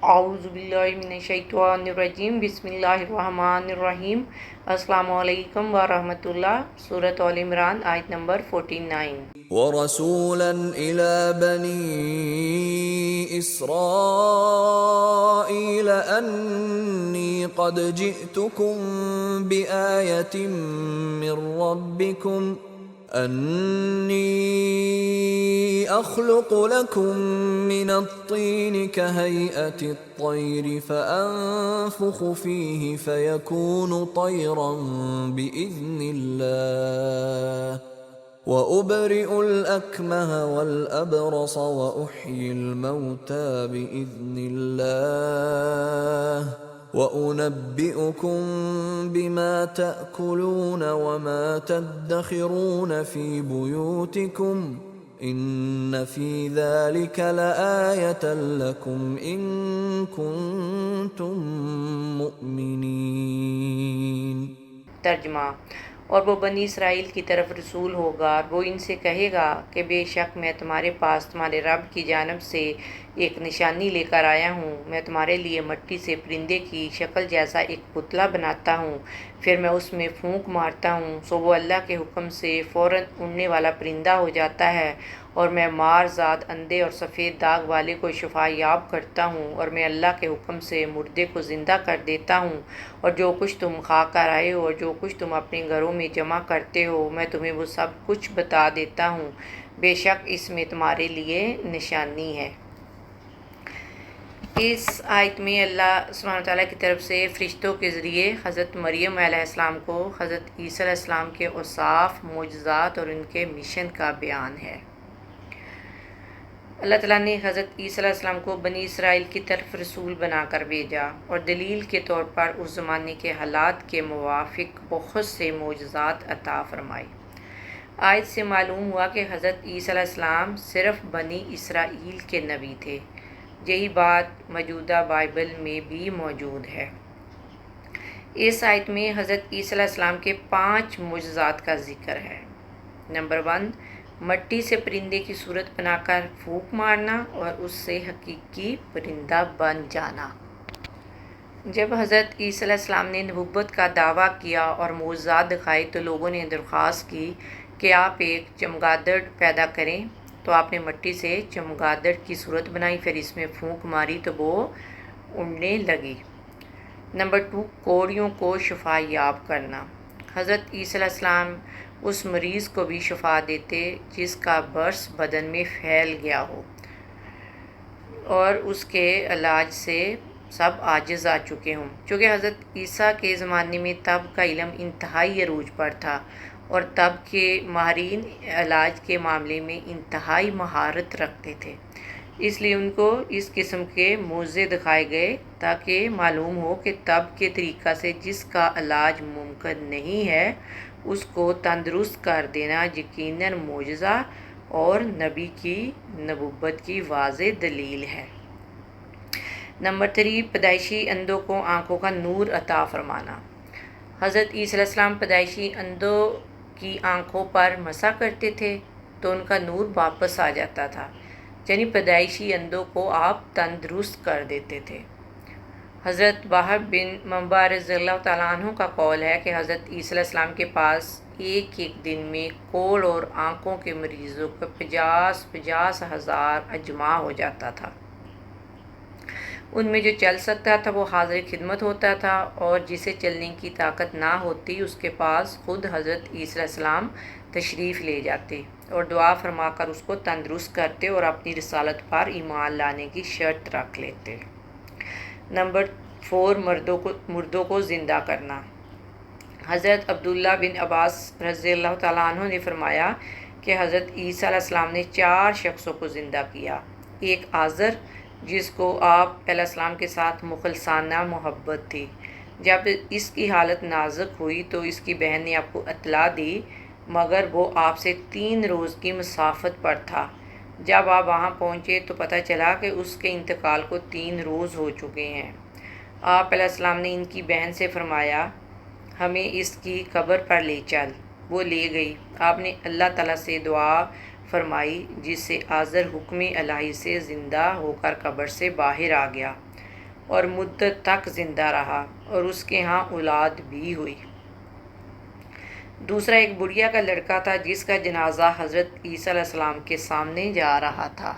اعوذ باللہ من الشیطان الرجیم، بسم اللہ الرحمن الرحیم۔ السلام علیکم ورحمۃ اللہ۔ سورۃ آل عمران، آیت نمبر 49۔ ورسولا إلى بني إسرائيل أني قد جئتكم بآية من ربكم أني أخلق لكم من الطين كهيئة الطير فأنفخ فيه فيكون طيرا بإذن الله وَأُبْرِئُ الْأَكْمَهَ وَالْأَبْرَصَ وَأُحْيِي الْمَوْتَى بِإِذْنِ اللَّهِ وَأُنَبِّئُكُم بِمَا تَأْكُلُونَ وَمَا تَدَّخِرُونَ فِي بُيُوتِكُمْ إِنَّ فِي ذَلِكَ لَآيَةً لَكُمْ إِن كُنتُم مُّؤْمِنِينَ۔ ترجمہ۔ اور وہ بنی اسرائیل کی طرف رسول ہوگا، اور وہ ان سے کہے گا کہ بے شک میں تمہارے پاس تمہارے رب کی جانب سے ایک نشانی لے کر آیا ہوں۔ میں تمہارے لیے مٹی سے پرندے کی شکل جیسا ایک پتلا بناتا ہوں، پھر میں اس میں پھونک مارتا ہوں، سو وہ اللہ کے حکم سے فوراً اڑنے والا پرندہ ہو جاتا ہے، اور میں مارزاد اندھے اور سفید داغ والے کو شفا یاب کرتا ہوں، اور میں اللہ کے حکم سے مردے کو زندہ کر دیتا ہوں، اور جو کچھ تم کھا کر آئے ہو اور جو کچھ تم اپنے گھروں میں جمع کرتے ہو، میں تمہیں وہ سب کچھ بتا دیتا ہوں۔ بے شک اس میں تمہارے لیے نشانی ہے۔ اس آیت میں اللہ سبحانہ وتعالیٰ کی طرف سے فرشتوں کے ذریعے حضرت مریم علیہ السلام کو حضرت عیسیٰ علیہ السلام کے اوصاف، معجزات اور ان کے مشن کا بیان ہے۔ اللہ تعالیٰ نے حضرت عیسیٰ علیہ السلام کو بنی اسرائیل کی طرف رسول بنا کر بھیجا، اور دلیل کے طور پر اس زمانے کے حالات کے موافق بہت سے معجزات عطا فرمائے۔ آیت سے معلوم ہوا کہ حضرت عیسیٰ علیہ السلام صرف بنی اسرائیل کے نبی تھے۔ یہی بات موجودہ بائبل میں بھی موجود ہے۔ اس آیت میں حضرت عیسیٰ علیہ السلام کے 5 معجزات کا ذکر ہے۔ نمبر 1، مٹی سے پرندے کی صورت بنا کر پھونک مارنا اور اس سے حقیقی پرندہ بن جانا۔ جب حضرت عیسیٰ علیہ السلام نے نبوت کا دعویٰ کیا اور معجزات دکھائے تو لوگوں نے درخواست کی کہ آپ ایک چمگادڑ پیدا کریں، تو آپ نے مٹی سے چمگادڑ کی صورت بنائی، پھر اس میں پھونک ماری تو وہ اڑنے لگی۔ نمبر 2، کوڑیوں کو شفا یاب کرنا۔ حضرت عیسیٰ علیہ السلام اس مریض کو بھی شفا دیتے جس کا برص بدن میں پھیل گیا ہو اور اس کے علاج سے سب عاجز آ چکے ہوں۔ چونکہ حضرت عیسیٰ کے زمانے میں طب کا علم انتہائی عروج پر تھا، اور طب کے ماہرین علاج کے معاملے میں انتہائی مہارت رکھتے تھے، اس لیے ان کو اس قسم کے معجزے دکھائے گئے تاکہ معلوم ہو کہ طب کے طریقہ سے جس کا علاج ممکن نہیں ہے اس کو تندرست کر دینا یقیناً معجزہ اور نبی کی نبوت کی واضح دلیل ہے۔ نمبر 3، پیدائشی اندھوں کو آنکھوں کا نور عطا فرمانا۔ حضرت عیسیٰ علیہ السلام پیدائشی اندھوں کی آنکھوں پر مسح کرتے تھے تو ان کا نور واپس آ جاتا تھا، یعنی پیدائشی اندھوں کو آپ تندرست کر دیتے تھے۔ حضرت وہب بن منبع رضی اللہ تعالیٰ عنہ کا قول ہے کہ حضرت عیسیٰ علیہ السلام کے پاس ایک دن میں کوڑ اور آنکھوں کے مریضوں کا 50 ہزار اجماع ہو جاتا تھا۔ ان میں جو چل سکتا تھا وہ حاضر خدمت ہوتا تھا، اور جسے چلنے کی طاقت نہ ہوتی اس کے پاس خود حضرت عیسیٰ علیہ السلام تشریف لے جاتے اور دعا فرما کر اس کو تندرست کرتے اور اپنی رسالت پر ایمان لانے کی شرط رکھ لیتے۔ نمبر 4، مردوں کو زندہ کرنا۔ حضرت عبداللہ بن عباس رضی اللہ تعالیٰ عنہ نے فرمایا کہ حضرت عیسیٰ علیہ السلام نے 4 شخصوں کو زندہ کیا۔ ایک آزر، جس کو آپ علیہ السلام کے ساتھ مخلصانہ محبت تھی۔ جب اس کی حالت نازک ہوئی تو اس کی بہن نے آپ کو اطلاع دی، مگر وہ آپ سے 3 روز کی مسافت پر تھا۔ جب آپ وہاں پہنچے تو پتہ چلا کہ اس کے انتقال کو 3 روز ہو چکے ہیں۔ آپ علیہ السلام نے ان کی بہن سے فرمایا، ہمیں اس کی قبر پر لے چل۔ وہ لے گئی۔ آپ نے اللہ تعالیٰ سے دعا فرمائی جس سے آزر حکم الہی سے زندہ ہو کر قبر سے باہر آ گیا۔ اور مدت تک زندہ رہا اور اس کے ہاں اولاد بھی ہوئی۔ دوسرا ایک بڑھیا کا لڑکا تھا جس کا جنازہ حضرت عیسیٰ علیہ السلام کے سامنے جا رہا تھا۔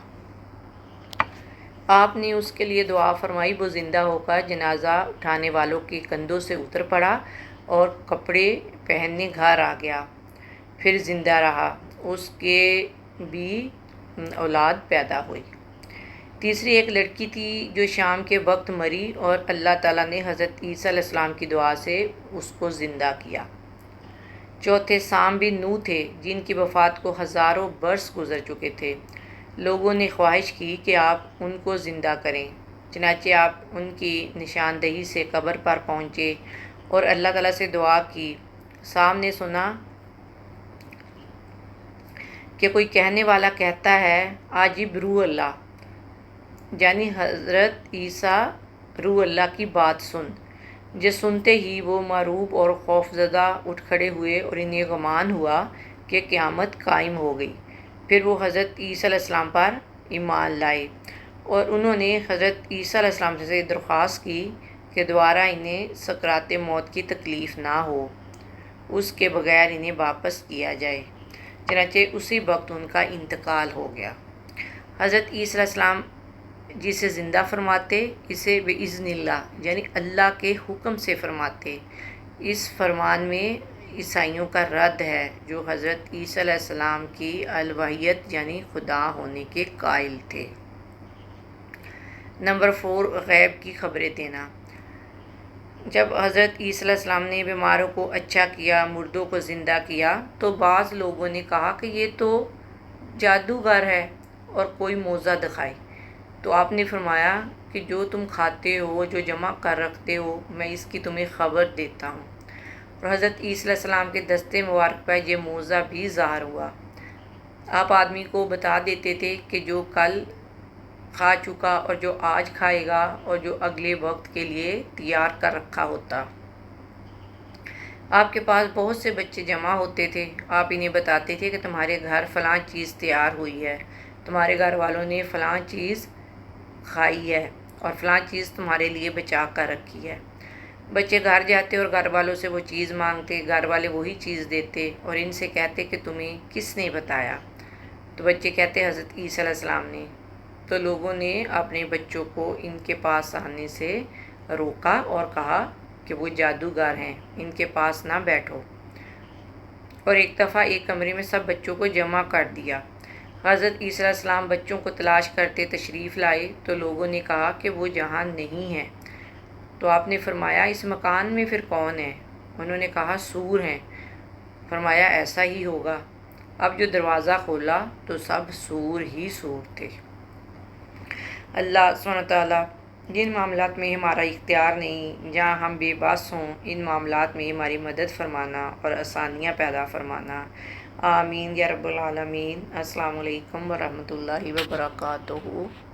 آپ نے اس کے لیے دعا فرمائی، وہ زندہ ہو کر جنازہ اٹھانے والوں کے کندھوں سے اتر پڑا اور کپڑے پہننے گھر آ گیا، پھر زندہ رہا، اس کے بھی اولاد پیدا ہوئی۔ تیسری ایک لڑکی تھی جو شام کے وقت مری اور اللہ تعالیٰ نے حضرت عیسیٰ علیہ السلام کی دعا سے اس کو زندہ کیا۔ چوتھے سام بن نوح تھے جن کی وفات کو ہزاروں برس گزر چکے تھے۔ لوگوں نے خواہش کی کہ آپ ان کو زندہ کریں، چنانچہ آپ ان کی نشاندہی سے قبر پر پہنچے اور اللہ تعالیٰ سے دعا کی۔ سام نے سنا کہ کوئی کہنے والا کہتا ہے، عاجب روح اللہ، یعنی حضرت عیسیٰ روح اللہ کی بات سن۔ جو سنتے ہی وہ مرعوب اور خوفزدہ اٹھ کھڑے ہوئے اور انہیں گمان ہوا کہ قیامت قائم ہو گئی۔ پھر وہ حضرت عیسیٰ علیہ السلام پر ایمان لائے اور انہوں نے حضرت عیسیٰ علیہ السلام سے درخواست کی کہ دوبارہ انہیں سکرات موت کی تکلیف نہ ہو، اس کے بغیر انہیں واپس کیا جائے۔ چنانچہ اسی وقت ان کا انتقال ہو گیا۔ حضرت عیسیٰ علیہ السلام جسے زندہ فرماتے اسے بِإِذْنِ اللہ یعنی اللہ کے حکم سے فرماتے۔ اس فرمان میں عیسائیوں کا رد ہے جو حضرت عیسیٰ علیہ السلام کی الوہیت یعنی خدا ہونے کے قائل تھے۔ نمبر 4، غیب کی خبریں دینا۔ جب حضرت عیسیٰ علیہ السلام نے بیماروں کو اچھا کیا، مردوں کو زندہ کیا، تو بعض لوگوں نے کہا کہ یہ تو جادوگر ہے اور کوئی معجزہ دکھائے۔ تو آپ نے فرمایا کہ جو تم کھاتے ہو، جو جمع کر رکھتے ہو، میں اس کی تمہیں خبر دیتا ہوں۔ اور حضرت عیسیٰ علیہ السلام کے دستے مبارک پر یہ معجزہ بھی ظاہر ہوا۔ آپ آدمی کو بتا دیتے تھے کہ جو کل کھا چکا اور جو آج کھائے گا اور جو اگلے وقت کے لیے تیار کر رکھا ہوتا۔ آپ کے پاس بہت سے بچے جمع ہوتے تھے، آپ انہیں بتاتے تھے کہ تمہارے گھر فلاں چیز تیار ہوئی ہے، تمہارے گھر والوں نے فلاں چیز کھائی ہے اور فلاں چیز تمہارے لیے بچا کر رکھی ہے۔ بچے گھر جاتے اور گھر والوں سے وہ چیز مانگتے، گھر والے وہی چیز دیتے اور ان سے کہتے کہ تمہیں کس نے بتایا؟ تو بچے کہتے حضرت عیسیٰ علیہ السلام نے۔ تو لوگوں نے اپنے بچوں کو ان کے پاس آنے سے روکا اور کہا کہ وہ جادوگر ہیں، ان کے پاس نہ بیٹھو۔ اور ایک دفعہ ایک کمرے میں سب بچوں کو جمع کر دیا۔ حضرت عیسیٰ علیہ السلام بچوں کو تلاش کرتے تشریف لائے تو لوگوں نے کہا کہ وہ جہاں نہیں ہیں۔ تو آپ نے فرمایا اس مکان میں پھر کون ہے؟ انہوں نے کہا سور ہیں۔ فرمایا ایسا ہی ہوگا۔ اب جو دروازہ کھولا تو سب سور ہی سور تھے۔ اللہ سبحانہ تعالیٰ جن معاملات میں ہمارا اختیار نہیں، جہاں ہم بے بس ہوں، ان معاملات میں ہماری مدد فرمانا اور آسانیاں پیدا فرمانا۔ آمین یا رب العالمین۔ السلام علیکم ورحمۃ اللہ وبرکاتہ۔